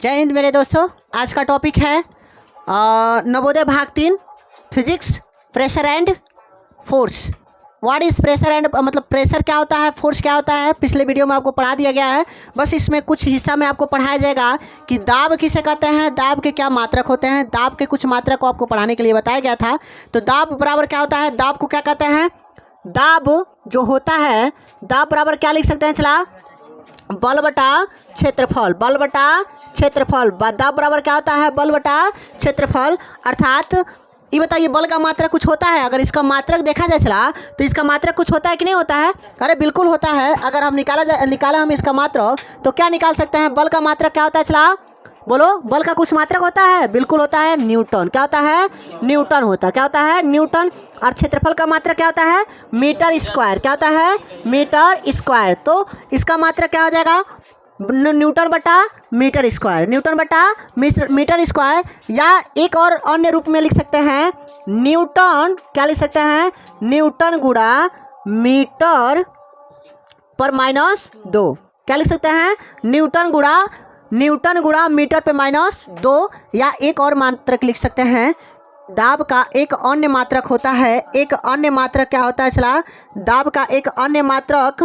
जय हिंद मेरे दोस्तों। आज का टॉपिक है नवोदय भाग 3 physics, pressure and force. What is pressure and मतलब प्रेशर क्या होता है, फोर्स क्या होता है, पिछले वीडियो में आपको पढ़ा दिया गया है। बस इसमें कुछ हिस्सा में आपको पढ़ाया जाएगा कि दाब किसे कहते हैं, दाब के क्या मात्रक होते हैं। दाब के कुछ मात्रक को आपको पढ़ाने के लिए बताया गया था। तो दाब बराबर क्या होता है, दाब को क्या कहते हैं, दाब जो होता है, दाब बराबर क्या लिख सकते हैं, चला बल बटा क्षेत्रफल, बल बटा क्षेत्रफल। दाब बराबर क्या होता है, बल बटा क्षेत्रफल। अर्थात ये बताइए बल का मात्रक कुछ होता है, अगर इसका मात्रक देखा जाए चला तो इसका मात्रक कुछ होता है कि नहीं होता है, अरे बिल्कुल होता है। अगर हम निकाला हम इसका मात्रक तो क्या निकाल सकते हैं, बल का मात्रक क्या होता है, चला बोलो, बल का कुछ मात्रक होता है, बिल्कुल होता है न्यूटन। क्या होता है, न्यूटन होता है। क्या होता है, न्यूटन। और क्षेत्रफल का मात्रक क्या होता है, मीटर स्क्वायर। क्या होता है, मीटर स्क्वायर। तो इसका मात्रक क्या हो जाएगा, न्यूटन बटा मीटर स्क्वायर, न्यूटन बटा मीटर स्क्वायर। या एक और अन्य रूप में लिख सकते हैं, न्यूटन क्या लिख सकते हैं, न्यूटन गुणा मीटर पर -2। क्या लिख सकते हैं, न्यूटन गुणा मीटर पे -2। या एक और मात्रक लिख सकते हैं, दाब का एक अन्य मात्रक होता है, एक अन्य मात्रक क्या होता है, चला दाब का एक अन्य मात्रक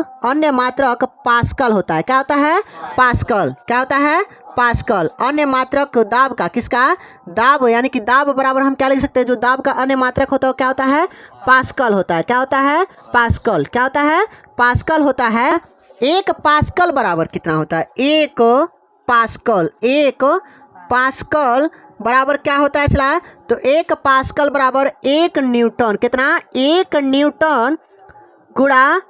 पास्कल होता है। क्या होता है, पास्कल। क्या होता है, पास्कल। अन्य मात्रक दाब का, किसका, दाब, यानी कि दाब बराबर हम क्या लिख सकते हैं, जो दाब का अन्य मात्रक होता है क्या होता है, पास्कल होता है। क्या होता है, पास्कल। क्या होता है, पास्कल होता है। एक पास्कल बराबर कितना होता है, एक पास्कल बराबर क्या होता है, चला तो एक पास्कल बराबर 1 न्यूटन। कितना, 1 न्यूटन गुणा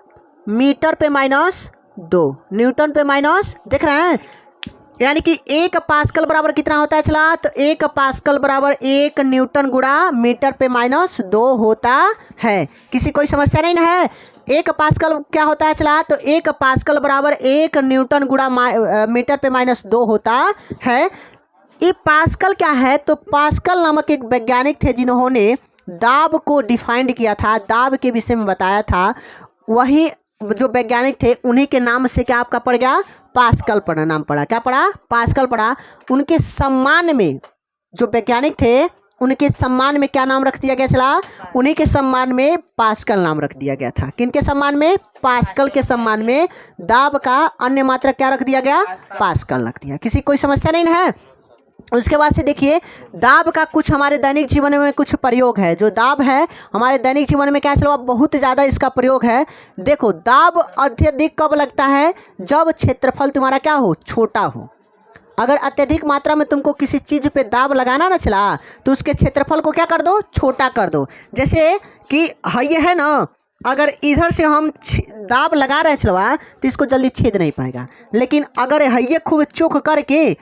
मीटर पे -2, न्यूटन पे माइनस, देख रहे हैं, यानी कि 1 पास्कल बराबर कितना होता है, चला तो 1 पास्कल बराबर 1 न्यूटन गुणा मीटर पे -2 होता है। किसी कोई समस्या नहीं है। 1 पास्कल क्या होता है, चला तो 1 पास्कल बराबर 1 न्यूटन गुणा मीटर पे -2 होता है। ये पास्कल क्या है, तो पास्कल नामक एक वैज्ञानिक थे जिन्होंने दाब को डिफाइंड किया था, दाब के विषय में बताया था। वही जो वैज्ञानिक थे उन्हीं के नाम से क्या आपका पड़ गया, पास्कल पड़ा, नाम पड़ा। क्या पड़ा, पास्कल पड़ा। उनके सम्मान में जो वैज्ञानिक थे उनके सम्मान में क्या नाम रख दिया गया, चला उन्हीं के सम्मान में पास्कल नाम रख दिया गया था। किनके सम्मान में, पास्कल के सम्मान में दाब का अन्य मात्रक क्या रख दिया गया, पास्कल रख दिया। किसी कोई समस्या नहीं है। उसके बाद से देखिए, दाब का कुछ हमारे दैनिक जीवन में कुछ प्रयोग है। जो दाब है हमारे दैनिक जीवन में क्या चलो बहुत ज़्यादा इसका प्रयोग है। देखो, दाब अत्यधिक कब लगता है, जब क्षेत्रफल तुम्हारा क्या हो, छोटा हो। अगर अत्यधिक मात्रा में तुमको किसी चीज़ पे दाब लगाना ना चला तो उसके क्षेत्रफल को क्या कर दो, छोटा कर दो। जैसे कि ये है ना, अगर इधर से हम दाब लगा रहे हैं चलवा तो इसको जल्दी छेद नहीं पाएगा। लेकिन अगर ये खूब चोख करके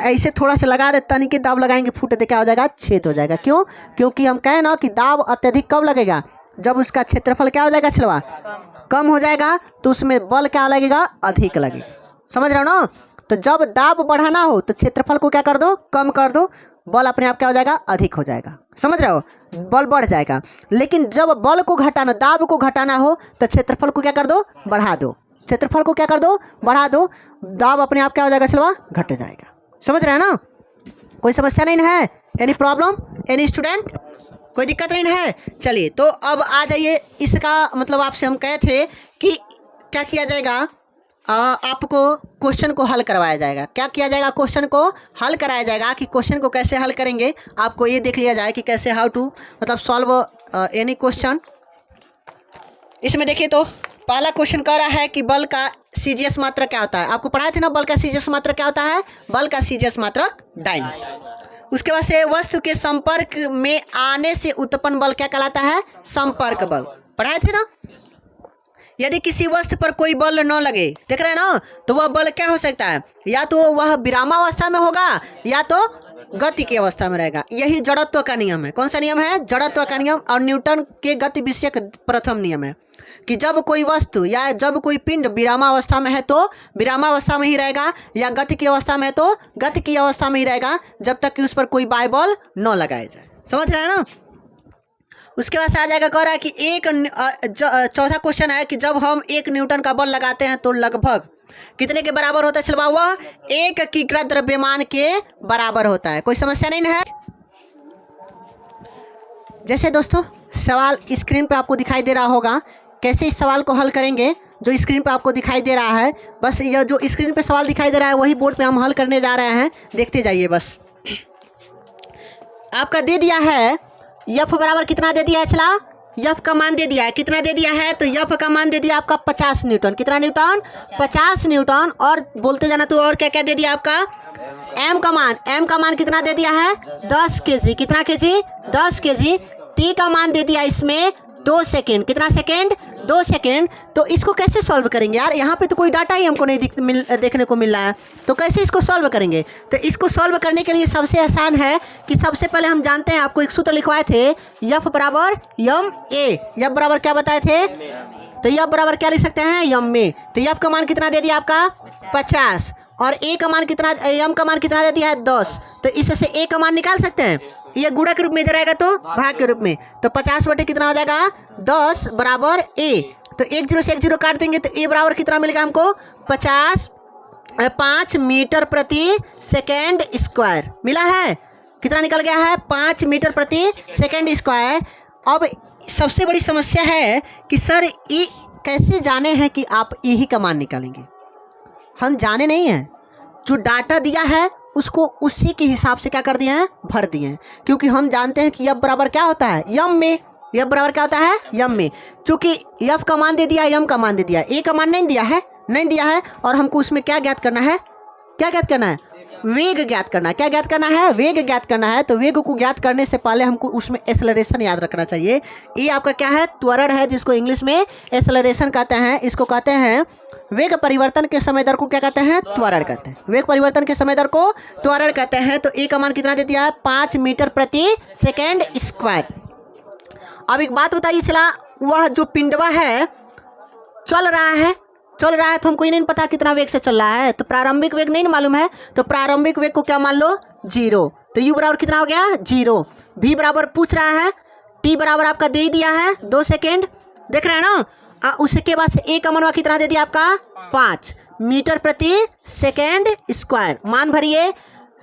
ऐसे थोड़ा सा लगा दे, तनी के दाब लगाएंगे, फूट दे क्या हो जाएगा, छेद हो जाएगा। क्यों, क्योंकि हम कहें ना कि दाब अत्यधिक कब लगेगा, जब उसका क्षेत्रफल क्या हो जाएगा, चलवा कम हो जाएगा, तो उसमें बल क्या लगेगा, अधिक लगेगा। समझ रहे हो ना। तो जब दाब बढ़ाना हो तो क्षेत्रफल को क्या कर दो, कम कर दो, बल अपने आप क्या हो जाएगा, अधिक हो जाएगा। समझ रहे हो, बल बढ़ जाएगा। लेकिन जब बल को घटाना, दाब को घटाना हो तो क्षेत्रफल को क्या कर दो, बढ़ा दो, क्षेत्रफल को क्या कर दो, बढ़ा दो, दाब अपने आप क्या हो जाएगा, चलवा घट जाएगा। समझ रहे हैं ना, कोई समस्या नहीं है, एनी प्रॉब्लम, एनी स्टूडेंट, कोई दिक्कत नहीं है। चलिए, तो अब आ जाइए, इसका मतलब आपसे हम कहे थे कि क्या किया जाएगा, आपको क्वेश्चन को हल करवाया जाएगा। क्या किया जाएगा, क्वेश्चन को हल कराया जाएगा। कि क्वेश्चन को कैसे हल करेंगे आपको ये देख लिया जाए कि कैसे, हाउ टू मतलब सॉल्व एनी क्वेश्चन। इसमें देखिए, तो पहला क्वेश्चन कह रहा है कि बल का सीजीएस मात्रक क्या होता है। आपको पढ़ाया थे ना, बल का सीजीएस मात्रक क्या होता है, बल का सीजीएस मात्रक डाइन होता है। उसके बाद से वस्तु के संपर्क में आने से उत्पन्न बल क्या कहलाता है, संपर्क बल, पढ़ाए थे ना। यदि किसी वस्तु पर कोई बल न लगे, देख रहे हैं ना, तो वह बल क्या हो सकता है, या तो वह विरामावस्था में होगा या तो गति की अवस्था में रहेगा। यही जड़त्व का नियम है। कौन सा नियम है, जड़त्व का नियम। और न्यूटन के गति विषयक प्रथम नियम है कि जब कोई वस्तु या जब कोई पिंड विरामावस्था में है तो विरामावस्था में ही रहेगा, या गति की अवस्था में है तो गति की अवस्था में ही रहेगा, जब तक कि उस पर कोई बाह्य बल न लगाया जाए। समझ रहे हैं ना। उसके बाद से आ जाएगा, कह रहा है कि चौथा क्वेश्चन है कि जब हम 1 न्यूटन का बल लगाते हैं तो लगभग कितने के बराबर होता है चलवा? वह एक एकीकृत द्रव्यमान के बराबर होता है। कोई समस्या नहीं है? जैसे दोस्तों सवाल स्क्रीन पे आपको दिखाई दे रहा होगा, कैसे इस सवाल को हल करेंगे जो स्क्रीन पे आपको दिखाई दे रहा है, बस यह जो स्क्रीन पे सवाल दिखाई दे रहा है वही बोर्ड पे हम हल करने जा रहे हैं, देखते जाइए। बस आपका दे दिया है यफ बराबर कितना दे दिया है चला? यफ का मान दे दिया है, कितना दे दिया है? तो यफ का मान दे दिया आपका 50 न्यूटन। कितना न्यूटन? 50 न्यूटन। और बोलते जाना तो और क्या क्या दे दिया आपका? एम का मान कितना दे दिया है? 10 kg। कितना kg? 10 kg। टी का मान दे दिया इसमें 2 सेकेंड। कितना सेकेंड? 2 सेकेंड। तो इसको कैसे सॉल्व करेंगे यार? यहाँ पे तो कोई डाटा ही हमको नहीं देखने को मिल रहा है, तो कैसे इसको सॉल्व करेंगे? तो इसको सॉल्व करने के लिए सबसे आसान है कि सबसे पहले हम जानते हैं, आपको एक सूत्र लिखवाए थे, यफ बराबर यम ए। यफ बराबर क्या बताए थे? तो यफ बराबर क्या लिख सकते हैं? यम ए। तो यफ का मान कितना दे दिया आपका? 50। और ए का मान कितना, यम का मान कितना दे दिया है? 10। तो इससे ए का मान निकाल सकते हैं। ये गुणा के रूप में इधर आएगा तो भाग के रूप में, तो 50 बटे कितना हो जाएगा? 10 बराबर ए। तो 1 0 से 1 0 काट देंगे तो ए बराबर कितना मिलेगा हमको? 5 मीटर प्रति सेकेंड स्क्वायर मिला है। कितना निकल गया है? 5 मीटर प्रति सेकेंड स्क्वायर। अब सबसे बड़ी समस्या है कि सर ई कैसे जाने हैं कि आप यही का मान निकालेंगे? हम जाने नहीं हैं, जो डाटा दिया है उसको उसी के हिसाब से क्या कर दिए हैं? भर दिए हैं। क्योंकि हम जानते हैं कि यफ बराबर क्या होता है? यम में। यफ बराबर क्या होता है? यम में। चूँकि यफ का मान दे दिया, यम का मान दे दिया, ए का मान नहीं दिया है। और हमको उसमें क्या ज्ञात करना है? क्या ज्ञात करना है? वेग ज्ञात करना है। क्या ज्ञात करना है? वेग ज्ञात करना है। तो वेग को ज्ञात करने से पहले हमको उसमें एक्सेलरेशन याद रखना चाहिए। ये आपका क्या है? त्वरण है, जिसको इंग्लिश में एक्सेलरेशन कहते हैं। इसको कहते हैं वेग परिवर्तन के समय दर को क्या कहते हैं? त्वरण कहते हैं। वेग परिवर्तन के समय दर को त्वरण कहते हैं। तो ए का मान कितना दे दिया है? 5 मीटर प्रति सेकेंड स्क्वायर। अब एक बात बताइए चला, वह जो पिंडवा है चल रहा है तो हमको ये नहीं पता कितना वेग से चल रहा है, तो प्रारंभिक वेग नहीं मालूम है, तो प्रारंभिक वेग को क्या मान लो? 0। तो यू बराबर कितना हो गया? 0। भी बराबर पूछ रहा है, टी बराबर आपका दे ही दिया है 2 सेकेंड, देख रहे हैं ना? उसके बाद से ए का मान कितना दे दिया आपका? 5 मीटर प्रति सेकेंड स्क्वायर। मान भरिए।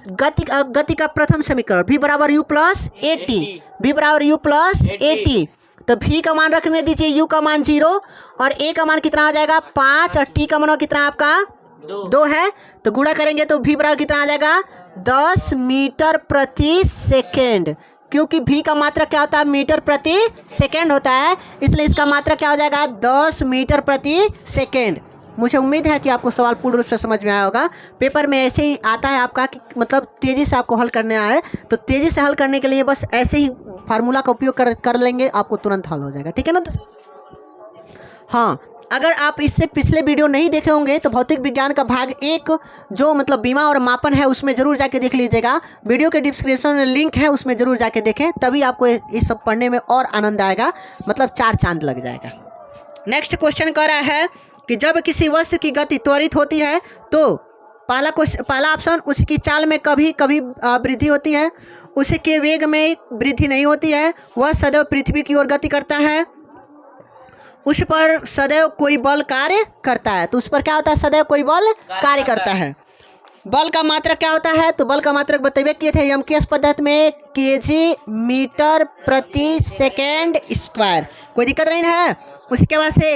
गति का प्रथम समीकरण भी बराबर यू प्लस ए टी। भी बराबर यू प्लस ए टी। तो भी का मान रखने दीजिए, यू का मान 0 और ए का मान कितना हो जाएगा? 5 और टी का मान कितना आपका? 2 है। तो गुणा करेंगे तो भी बराबर कितना आ जाएगा? 10 मीटर प्रति सेकेंड। क्योंकि भी का मात्रा क्या होता है? मीटर प्रति सेकेंड होता है, इसलिए इसका मात्रा क्या हो जाएगा? 10 मीटर प्रति सेकेंड। मुझे उम्मीद है कि आपको सवाल पूर्ण रूप से समझ में आया होगा। पेपर में ऐसे ही आता है आपका कि मतलब तेज़ी से आपको हल करने आए, तो तेज़ी से हल करने के लिए बस ऐसे ही फार्मूला का उपयोग कर लेंगे, आपको तुरंत हल हो जाएगा। ठीक है ना? हाँ, अगर आप इससे पिछले वीडियो नहीं देखे होंगे तो भौतिक विज्ञान का भाग 1 जो मतलब बीमा और मापन है उसमें ज़रूर जाके देख लीजिएगा। वीडियो के डिस्क्रिप्शन में लिंक है, उसमें ज़रूर जाके देखें, तभी आपको इस सब पढ़ने में और आनंद आएगा, मतलब 4 चांद लग जाएगा। नेक्स्ट क्वेश्चन कह रहा है कि जब किसी वस्तु की गति त्वरित होती है तो पहला ऑप्शन, उसकी चाल में कभी कभी वृद्धि होती है, उसके वेग में वृद्धि नहीं होती है, वह सदैव पृथ्वी की ओर गति करता है, उस पर सदैव कोई बल कार्य करता है। तो उस पर क्या होता है? सदैव कोई बल कार्य करता है। बल का मात्रक क्या होता है? तो बल का मात्रक बताइए किए थे यमकेश पद्धति में, केजी मीटर प्रति सेकेंड स्क्वायर। कोई दिक्कत नहीं है। उसके बाद से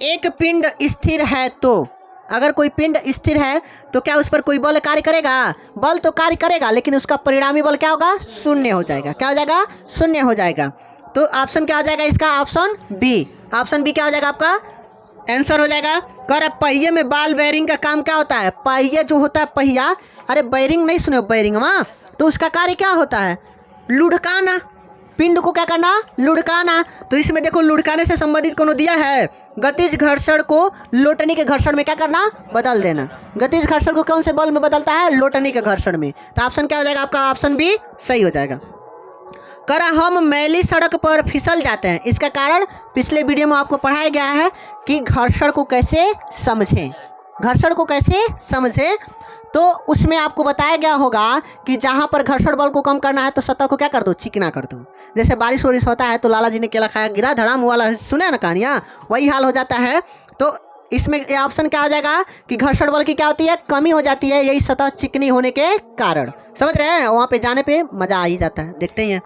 एक पिंड स्थिर है, तो अगर कोई पिंड स्थिर है तो क्या उस पर कोई बल कार्य करेगा? बल तो कार्य करेगा, लेकिन उसका परिणामी बल क्या होगा? शून्य हो जाएगा। क्या हो जाएगा? शून्य हो जाएगा। तो ऑप्शन क्या हो जाएगा इसका? Option B. ऑप्शन बी क्या हो जाएगा आपका? आंसर हो जाएगा। कह रहा पहिए में बॉल बेयरिंग का काम क्या होता है? पहिया जो होता है पहिया, अरे बेयरिंग नहीं सुने? बेयरिंग वहाँ, तो उसका कार्य क्या होता है? लुढ़काना। पिंड को क्या करना? लुढ़काना। तो इसमें देखो लुढ़काने से संबंधित कोनो दिया है, गतिज घर्षण को लोटनी के घर्षण में क्या करना? बदल देना। गतिज घर्षण को कौन से बल में बदलता है? लोटनी के घर्षण में। तो ऑप्शन क्या हो जाएगा आपका? ऑप्शन बी सही हो जाएगा। करा हम मैली सड़क पर फिसल जाते हैं, इसका कारण पिछले वीडियो में आपको पढ़ाया गया है कि घर्षण को कैसे समझें। घर्षण को कैसे समझें, तो उसमें आपको बताया गया होगा कि जहाँ पर घर्षण बल को कम करना है तो सतह को क्या कर दो? चिकना कर दो। जैसे बारिश वारिश होता है तो लाला जी ने केला खाया गिरा धड़ाम वाला, सुने ना कहानियाँ, वही हाल हो जाता है। तो इसमें ये ऑप्शन क्या हो जाएगा कि घर्षण बल की क्या होती है, कमी हो जाती है, यही सतह चिकनी होने के कारण। समझ रहे हैं, वहाँ पे जाने पे मजा आ ही जाता है। देखते ही हैं,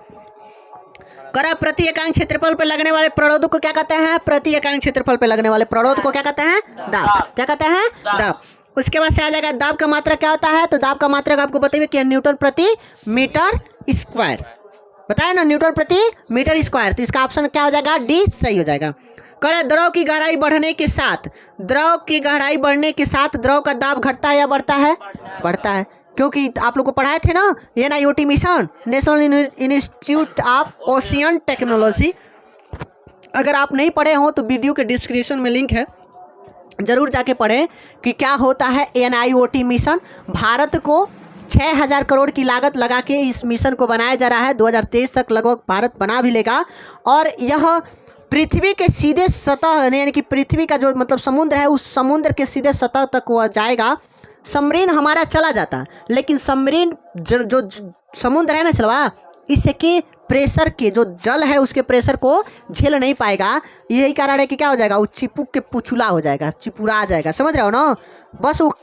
करा प्रति एकांक क्षेत्रफल पर लगने वाले प्रणोद को क्या कहते हैं, प्रति एकांक क्षेत्रफल पर लगने वाले प्रणोद को क्या कहते हैं, दाब। क्या कहते हैं, दाब। उसके बाद से आ जाएगा दाब का मात्रक क्या होता है, तो दाब का मात्रक आपको बताइए कि न्यूटन प्रति मीटर स्क्वायर, बताया ना, न्यूटन प्रति मीटर स्क्वायर। तो इसका ऑप्शन क्या हो जाएगा, डी सही हो जाएगा। करें द्रव की गहराई बढ़ने के साथ, द्रव की गहराई बढ़ने के साथ द्रव का दाब घटता है या बढ़ता है, बढ़ता है, क्योंकि आप लोग को पढ़ाए थे ना NIOT mission, national institute of ocean technology. अगर आप नहीं पढ़े हो तो वीडियो के डिस्क्रिप्शन में लिंक है, ज़रूर जाके पढ़ें कि क्या होता है NIOT मिशन। भारत को 6000 करोड़ की लागत लगा के इस मिशन को बनाया जा रहा है। 2023 तक लगभग भारत बना भी लेगा, और यह पृथ्वी के सीधे सतह यानी कि पृथ्वी का जो मतलब समुद्र है, उस समुद्र के सीधे सतह तक वह जाएगा। सबमरीन हमारा चला जाता, लेकिन सबमरीन जो समुद्र है ना चलवा, इसके प्रेशर के जो जल है उसके प्रेशर को झेल नहीं पाएगा। यही कारण है कि क्या हो जाएगा, वो चिपक के पुचुला हो जाएगा, चिपुरा जाएगा। समझ रहे हो ना, बस वो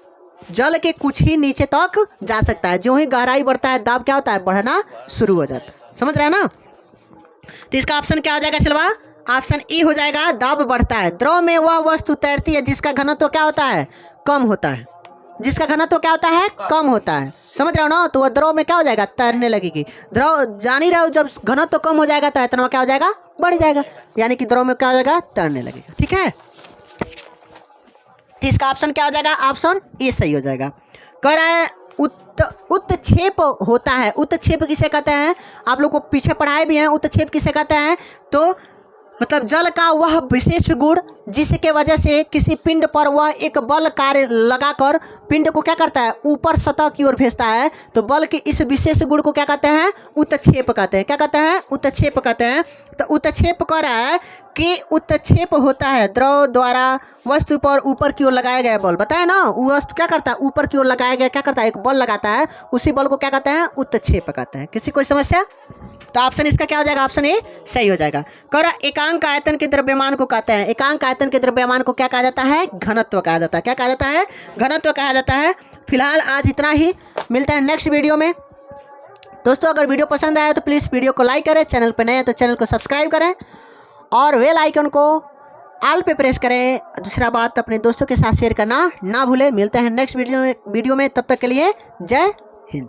जल के कुछ ही नीचे तक जा सकता है। जो ही गहराई बढ़ता है दाब क्या होता है, बढ़ना शुरू हो जाता है। समझ रहे हैं ना, तो इसका ऑप्शन क्या हो जाएगा चलवा, ऑप्शन ई हो जाएगा, दाब बढ़ता है। द्रव में वह वस्तु तैरती है जिसका घनत्व क्या होता है, कम होता है, जिसका घनत्व क्या होता है, कम होता है। समझ रहे हो ना, तो वह द्रव में क्या हो जाएगा, तैरने लगेगी। द्रव जान ही रहे हो, जब घनत्व कम हो जाएगा तो आयतन क्या हो जाएगा, बढ़ जाएगा, यानी कि द्रव में क्या हो जाएगा, तैरने लगेगा। ठीक है, तो इसका ऑप्शन क्या हो जाएगा, ऑप्शन ए सही हो जाएगा। कह रहा है उत्क्षेप होता है। उत्क्षेप किसे कहते हैं, आप लोग को पीछे पढ़ाए भी हैं। उत्क्षेप किसे कहते हैं, तो मतलब जल का वह विशेष गुण जिसके वजह से किसी पिंड पर वह एक बल कार्य लगाकर पिंड को क्या करता है, ऊपर सतह की ओर भेजता है। तो बल के इस विशेष गुण को क्या कहते हैं, उत्क्षेप कहते हैं। क्या कहते हैं, उत्क्षेप कहते हैं। तो उत्क्षेप कह रहा है कि उत्क्षेप होता है द्रव द्वारा वस्तु पर ऊपर की ओर लगाया गया बल। बताया ना, वो वस्तु क्या करता है, ऊपर की ओर लगाया गया क्या करता है, एक बल लगाता है, उसी बल को क्या कहते हैं, उत्क्षेप कहते हैं। किसी कोई समस्या, तो ऑप्शन इसका क्या हो जाएगा, ऑप्शन ए सही हो जाएगा। करा एकांक आयतन के द्रव्यमान को कहते हैं। एकांक आयतन के द्रव्यमान को क्या कहा जाता है, घनत्व कहा जाता है। क्या कहा जाता है, घनत्व कहा जाता है। फिलहाल आज इतना ही, मिलता है नेक्स्ट वीडियो में। दोस्तों अगर वीडियो पसंद आया तो प्लीज़ वीडियो को लाइक करें, चैनल पर नए हैं तो चैनल को सब्सक्राइब करें और बेल आइकन को ऑल पे प्रेस करें। दूसरा बात, अपने दोस्तों के साथ शेयर करना ना भूलें। मिलते हैं नेक्स्ट वीडियो में। तब तक के लिए जय हिंद।